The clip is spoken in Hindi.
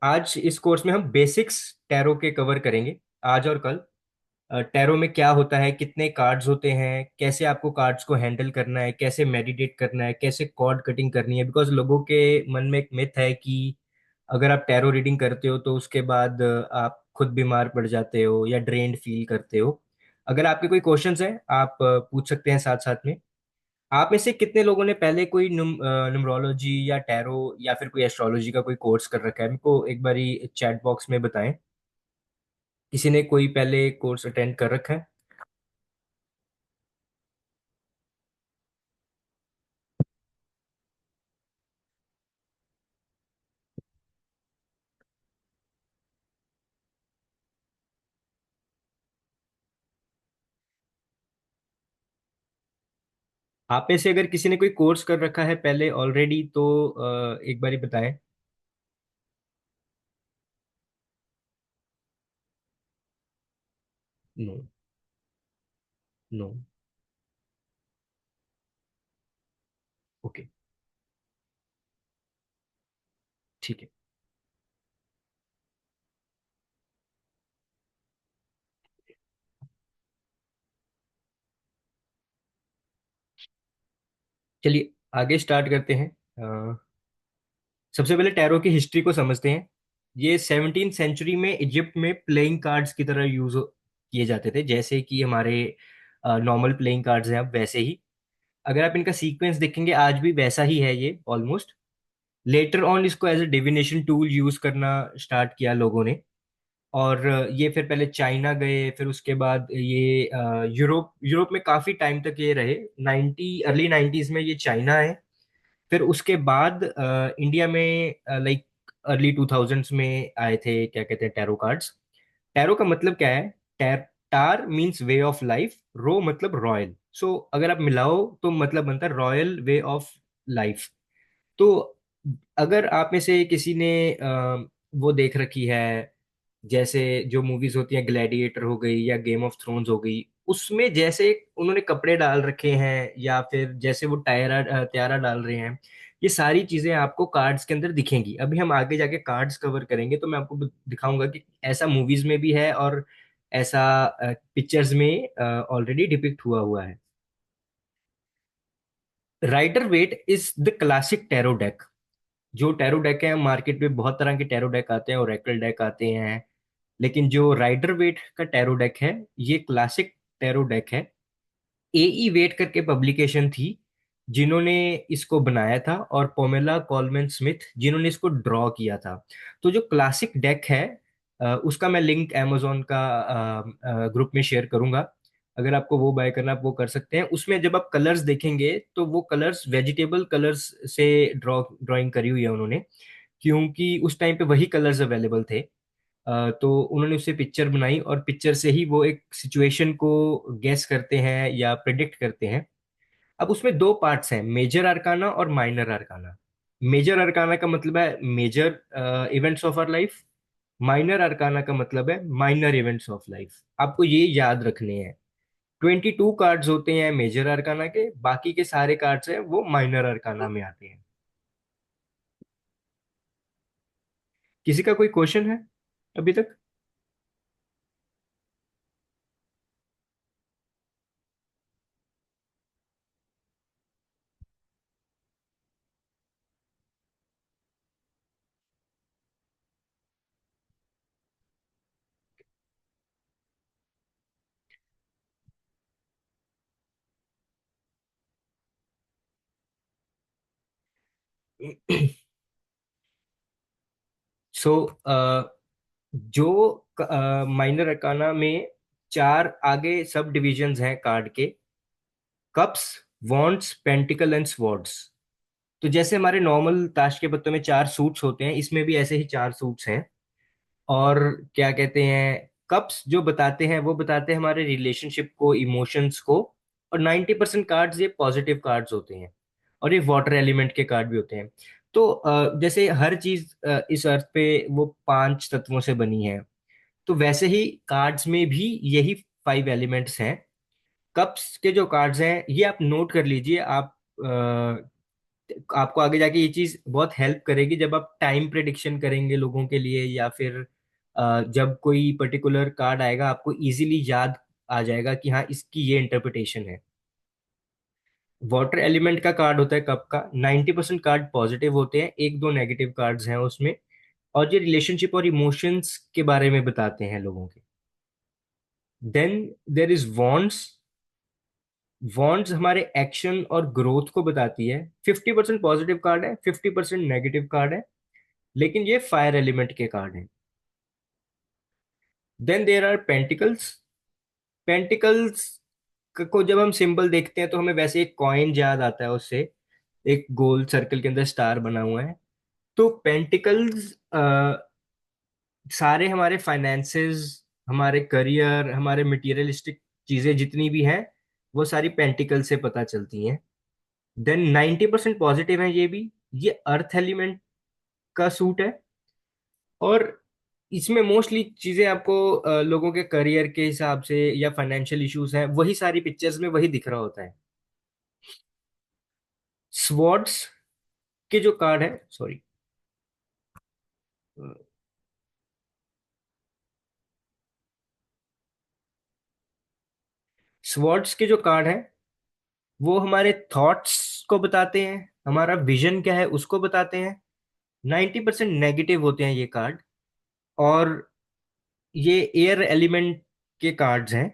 आज इस कोर्स में हम बेसिक्स टैरो के कवर करेंगे। आज और कल टैरो में क्या होता है, कितने कार्ड्स होते हैं, कैसे आपको कार्ड्स को हैंडल करना है, कैसे मेडिटेट करना है, कैसे कॉर्ड कटिंग करनी है। बिकॉज लोगों के मन में एक मिथ है कि अगर आप टैरो रीडिंग करते हो तो उसके बाद आप खुद बीमार पड़ जाते हो या ड्रेन्ड फील करते हो। अगर आपके कोई क्वेश्चंस हैं आप पूछ सकते हैं साथ साथ में। आप में से कितने लोगों ने पहले कोई न्यूमरोलॉजी या टैरो या फिर कोई एस्ट्रोलॉजी का कोई कोर्स कर रखा है? मेरे को एक बारी चैट बॉक्स में बताएं। किसी ने कोई पहले कोर्स अटेंड कर रखा है? आप में से अगर किसी ने कोई कोर्स कर रखा है पहले ऑलरेडी तो एक बारी बताएं। नो। नो। ओके। ठीक है। चलिए आगे स्टार्ट करते हैं। सबसे पहले टैरो की हिस्ट्री को समझते हैं। ये 17th सेंचुरी में इजिप्ट में प्लेइंग कार्ड्स की तरह यूज किए जाते थे, जैसे कि हमारे नॉर्मल प्लेइंग कार्ड्स हैं अब वैसे ही। अगर आप इनका सीक्वेंस देखेंगे आज भी वैसा ही है ये ऑलमोस्ट। लेटर ऑन इसको as a divination tool use करना स्टार्ट किया लोगों ने। और ये फिर पहले चाइना गए, फिर उसके बाद ये यूरोप यूरोप में काफी टाइम तक ये रहे। 90 अर्ली 90s में ये चाइना है। फिर उसके बाद इंडिया में लाइक अर्ली 2000s में आए थे, क्या कहते हैं, टैरो कार्ड्स। टैरो का मतलब क्या है? टार मीन्स वे ऑफ लाइफ, रो मतलब रॉयल। सो अगर आप मिलाओ तो मतलब बनता है रॉयल वे ऑफ लाइफ। तो अगर आप में से किसी ने वो देख रखी है, जैसे जो मूवीज होती हैं, ग्लैडिएटर हो गई या गेम ऑफ थ्रोन्स हो गई, उसमें जैसे उन्होंने कपड़े डाल रखे हैं या फिर जैसे वो त्यारा डाल रहे हैं, ये सारी चीजें आपको कार्ड्स के अंदर दिखेंगी। अभी हम आगे जाके कार्ड्स कवर करेंगे तो मैं आपको दिखाऊंगा कि ऐसा मूवीज में भी है और ऐसा पिक्चर्स में ऑलरेडी डिपिक्ट हुआ हुआ है। Rider Waite is the classic tarot deck. जो टैरो डेक है, मार्केट में बहुत तरह के टैरो डेक आते हैं, ओरेकल डेक आते हैं, लेकिन जो राइडर वेट का टैरो डेक है ये क्लासिक टैरो डेक है। एई वेट करके पब्लिकेशन थी जिन्होंने इसको बनाया था, और पोमेला कॉलमैन स्मिथ जिन्होंने इसको ड्रॉ किया था। तो जो क्लासिक डेक है उसका मैं लिंक amazon का ग्रुप में शेयर करूंगा। अगर आपको वो बाय करना आप वो कर सकते हैं। उसमें जब आप कलर्स देखेंगे तो वो कलर्स वेजिटेबल कलर्स से ड्राइंग करी हुई है उन्होंने, क्योंकि उस टाइम पे वही कलर्स अवेलेबल थे। तो उन्होंने उससे पिक्चर बनाई और पिक्चर से ही वो एक सिचुएशन को गेस करते हैं या प्रिडिक्ट करते हैं। अब उसमें दो पार्ट्स हैं, मेजर अरकाना और माइनर अरकाना। मेजर अरकाना का मतलब है major events of our life. Minor arcana का मतलब है माइनर इवेंट्स ऑफ लाइफ। आपको ये याद रखने हैं। 22 कार्ड्स होते हैं मेजर अरकाना के, बाकी के सारे कार्ड्स हैं वो माइनर अरकाना में आते हैं। किसी का कोई क्वेश्चन है अभी तक? सो जो माइनर अरकाना में चार आगे सब डिविजन्स हैं कार्ड के: cups, wands, pentacle and swords. तो जैसे हमारे नॉर्मल ताश के पत्तों में चार सूट्स होते हैं, इसमें भी ऐसे ही चार सूट्स हैं। और क्या कहते हैं, कप्स जो बताते हैं वो बताते हैं हमारे रिलेशनशिप को, इमोशंस को। और 90% कार्ड्स ये पॉजिटिव कार्ड्स होते हैं, और ये वाटर एलिमेंट के कार्ड भी होते हैं। तो जैसे हर चीज इस अर्थ पे वो पांच तत्वों से बनी है, तो वैसे ही कार्ड्स में भी यही 5 एलिमेंट्स हैं। कप्स के जो कार्ड्स हैं ये आप नोट कर लीजिए। आप आपको आगे जाके ये चीज बहुत हेल्प करेगी जब आप टाइम प्रिडिक्शन करेंगे लोगों के लिए, या फिर जब कोई पर्टिकुलर कार्ड आएगा आपको इजीली याद आ जाएगा कि हाँ इसकी ये इंटरप्रिटेशन है। वाटर एलिमेंट का कार्ड होता है कप का, 90% कार्ड पॉजिटिव होते हैं, एक दो नेगेटिव कार्ड्स हैं उसमें, और ये रिलेशनशिप और इमोशंस के बारे में बताते हैं लोगों के। Then there is wands. Wands हमारे एक्शन और ग्रोथ को बताती है। 50% पॉजिटिव कार्ड है, 50% नेगेटिव कार्ड है, लेकिन ये फायर एलिमेंट के कार्ड हैं। Then there are pentacles. Pentacles को जब हम सिंबल देखते हैं तो हमें वैसे एक कॉइन याद आता है उससे, एक गोल सर्कल के अंदर स्टार बना हुआ है। तो पेंटिकल्स सारे हमारे फाइनेंसेस, हमारे करियर, हमारे मटेरियलिस्टिक चीजें जितनी भी हैं वो सारी पेंटिकल से पता चलती हैं। देन 90% पॉजिटिव है ये भी। ये अर्थ एलिमेंट का सूट है, और इसमें मोस्टली चीजें आपको लोगों के करियर के हिसाब से या फाइनेंशियल इश्यूज हैं वही सारी पिक्चर्स में वही दिख रहा होता है। स्वॉर्ड्स के जो कार्ड है, सॉरी, स्वॉर्ड्स के जो कार्ड है वो हमारे थॉट्स को बताते हैं, हमारा विजन क्या है उसको बताते हैं। 90% नेगेटिव होते हैं ये कार्ड, और ये एयर एलिमेंट के कार्ड्स हैं।